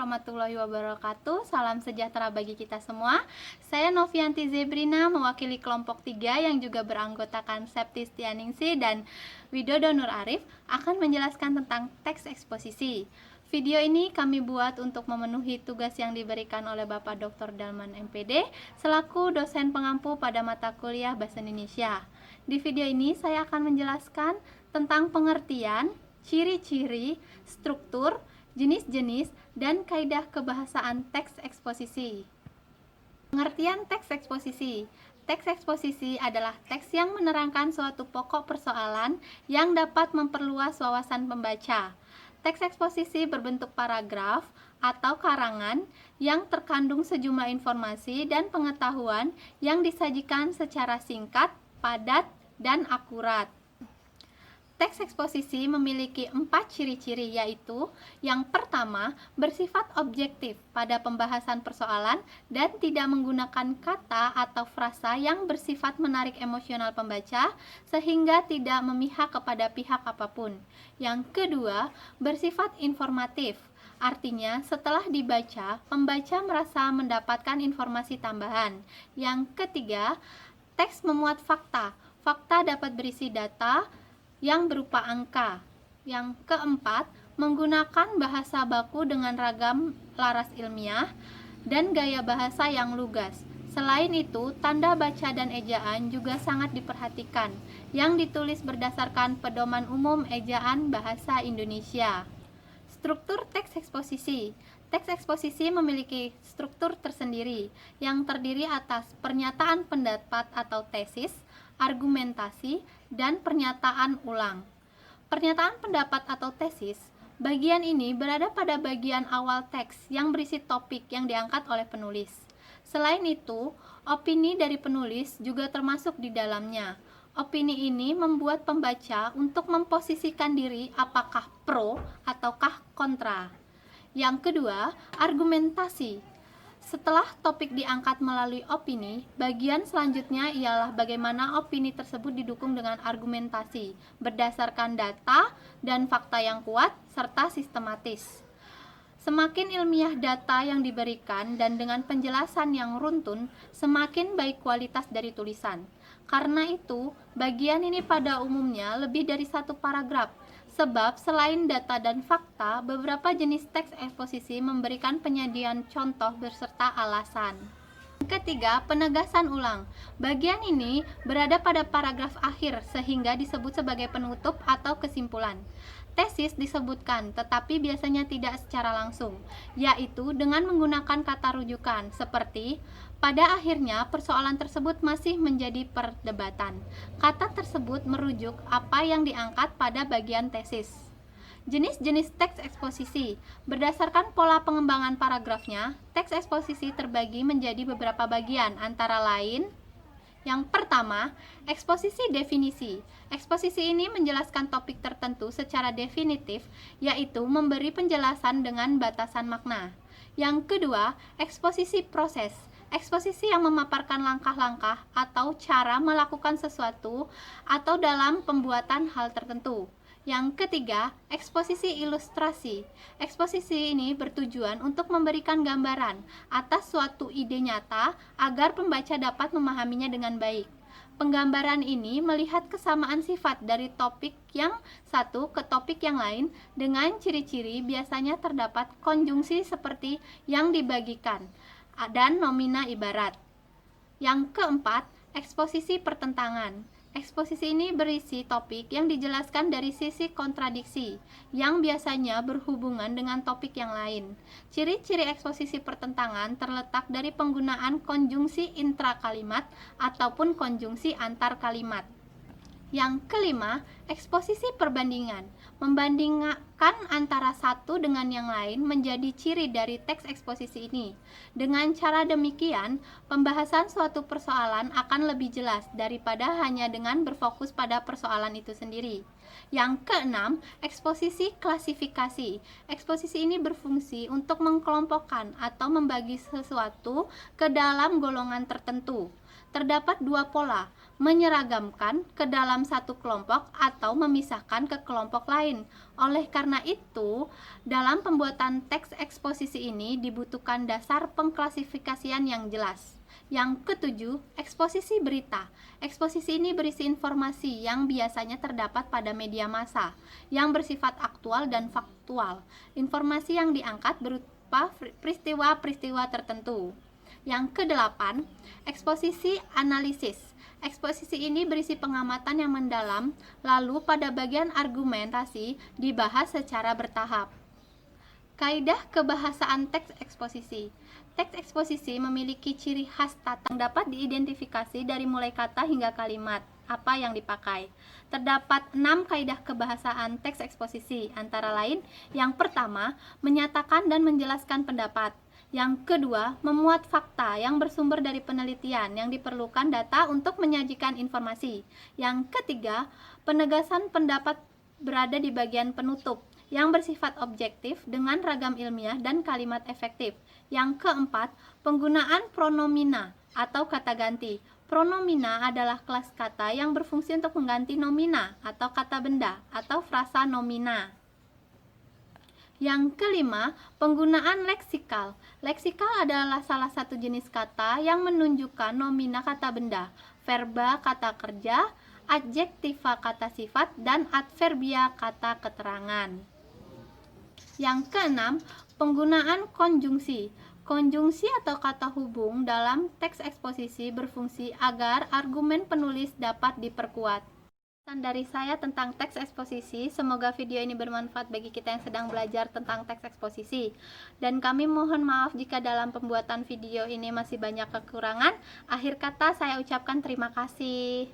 warahmatullahi wabarakatuh. Salam sejahtera bagi kita semua. Saya Novianti Zebrina, mewakili kelompok 3 yang juga beranggotakan Septi Stianingsih dan Widodo Nur Arif, akan menjelaskan tentang teks eksposisi. Video ini kami buat untuk memenuhi tugas yang diberikan oleh Bapak Dr. Dalman MPD selaku dosen pengampu pada mata kuliah Bahasa Indonesia. Di video ini saya akan menjelaskan tentang pengertian, ciri-ciri, struktur, jenis-jenis, dan kaidah kebahasaan teks eksposisi. Pengertian teks eksposisi. Teks eksposisi adalah teks yang menerangkan suatu pokok persoalan yang dapat memperluas wawasan pembaca. Teks eksposisi berbentuk paragraf atau karangan yang terkandung sejumlah informasi dan pengetahuan yang disajikan secara singkat, padat, dan akurat. Teks eksposisi memiliki 4 ciri-ciri, yaitu yang pertama, bersifat objektif pada pembahasan persoalan dan tidak menggunakan kata atau frasa yang bersifat menarik emosional pembaca sehingga tidak memihak kepada pihak apapun. Yang kedua, bersifat informatif. Artinya, setelah dibaca, pembaca merasa mendapatkan informasi tambahan. Yang ketiga, teks memuat fakta. Fakta dapat berisi data yang berupa angka. Yang keempat, menggunakan bahasa baku dengan ragam laras ilmiah dan gaya bahasa yang lugas. Selain itu, tanda baca dan ejaan juga sangat diperhatikan, yang ditulis berdasarkan Pedoman Umum Ejaan Bahasa Indonesia. Struktur teks eksposisi. Teks eksposisi memiliki struktur tersendiri yang terdiri atas pernyataan pendapat atau tesis, argumentasi, dan pernyataan ulang. Pernyataan pendapat atau tesis, bagian ini berada pada bagian awal teks yang berisi topik yang diangkat oleh penulis. Selain itu, opini dari penulis juga termasuk di dalamnya. Opini ini membuat pembaca untuk memposisikan diri apakah pro ataukah kontra. Yang kedua, argumentasi. Setelah topik diangkat melalui opini, bagian selanjutnya ialah bagaimana opini tersebut didukung dengan argumentasi, berdasarkan data dan fakta yang kuat, serta sistematis. Semakin ilmiah data yang diberikan dan dengan penjelasan yang runtun, semakin baik kualitas dari tulisan. Karena itu, bagian ini pada umumnya lebih dari 1 paragraf. Sebab selain data dan fakta, beberapa jenis teks eksposisi memberikan penyajian contoh beserta alasan. Ketiga, penegasan ulang. Bagian ini berada pada paragraf akhir sehingga disebut sebagai penutup atau kesimpulan. Tesis disebutkan, tetapi biasanya tidak secara langsung, yaitu dengan menggunakan kata rujukan seperti pada akhirnya persoalan tersebut masih menjadi perdebatan. Kata tersebut merujuk apa yang diangkat pada bagian tesis. Jenis-jenis teks eksposisi. Berdasarkan pola pengembangan paragrafnya, teks eksposisi terbagi menjadi beberapa bagian, antara lain: yang pertama, eksposisi definisi. Eksposisi ini menjelaskan topik tertentu secara definitif, yaitu memberi penjelasan dengan batasan makna. Yang kedua, eksposisi proses. Eksposisi yang memaparkan langkah-langkah atau cara melakukan sesuatu atau dalam pembuatan hal tertentu. Yang ketiga, eksposisi ilustrasi. Eksposisi ini bertujuan untuk memberikan gambaran atas suatu ide nyata agar pembaca dapat memahaminya dengan baik. Penggambaran ini melihat kesamaan sifat dari topik yang satu ke topik yang lain dengan ciri-ciri biasanya terdapat konjungsi seperti yang dibagikan dan nomina ibarat. Yang keempat, eksposisi pertentangan. Eksposisi ini berisi topik yang dijelaskan dari sisi kontradiksi, yang biasanya berhubungan dengan topik yang lain. Ciri-ciri eksposisi pertentangan terletak dari penggunaan konjungsi intrakalimat ataupun konjungsi antar kalimat. Yang kelima, eksposisi perbandingan. Membandingkan antara satu dengan yang lain menjadi ciri dari teks eksposisi ini. Dengan cara demikian, pembahasan suatu persoalan akan lebih jelas daripada hanya dengan berfokus pada persoalan itu sendiri. Yang keenam, eksposisi klasifikasi. Eksposisi ini berfungsi untuk mengkelompokkan atau membagi sesuatu ke dalam golongan tertentu. terdapat dua pola, menyeragamkan ke dalam satu kelompok atau memisahkan ke kelompok lain. Oleh karena itu, dalam pembuatan teks eksposisi ini dibutuhkan dasar pengklasifikasian yang jelas. Yang ketujuh, eksposisi berita. Eksposisi ini berisi informasi yang biasanya terdapat pada media massa, yang bersifat aktual dan faktual. Informasi yang diangkat berupa peristiwa-peristiwa tertentu. Yang kedelapan, eksposisi analisis. Eksposisi ini berisi pengamatan yang mendalam, lalu pada bagian argumentasi dibahas secara bertahap. Kaidah kebahasaan teks eksposisi. Teks eksposisi memiliki ciri khas tata yang dapat diidentifikasi dari mulai kata hingga kalimat apa yang dipakai. Terdapat 6 kaidah kebahasaan teks eksposisi, antara lain: yang pertama, menyatakan dan menjelaskan pendapat. Yang kedua, memuat fakta yang bersumber dari penelitian yang diperlukan data untuk menyajikan informasi. Yang ketiga, penegasan pendapat berada di bagian penutup yang bersifat objektif dengan ragam ilmiah dan kalimat efektif. Yang keempat, penggunaan pronomina atau kata ganti. Pronomina adalah kelas kata yang berfungsi untuk mengganti nomina atau kata benda atau frasa nomina. Yang kelima, penggunaan leksikal. Leksikal adalah salah satu jenis kata yang menunjukkan nomina kata benda, verba kata kerja, adjektiva kata sifat, dan adverbia kata keterangan. Yang keenam, penggunaan konjungsi. Konjungsi atau kata hubung dalam teks eksposisi berfungsi agar argumen penulis dapat diperkuat. Pesan dari saya tentang teks eksposisi, semoga video ini bermanfaat bagi kita yang sedang belajar tentang teks eksposisi. Dan kami mohon maaf jika dalam pembuatan video ini masih banyak kekurangan. Akhir kata saya ucapkan terima kasih.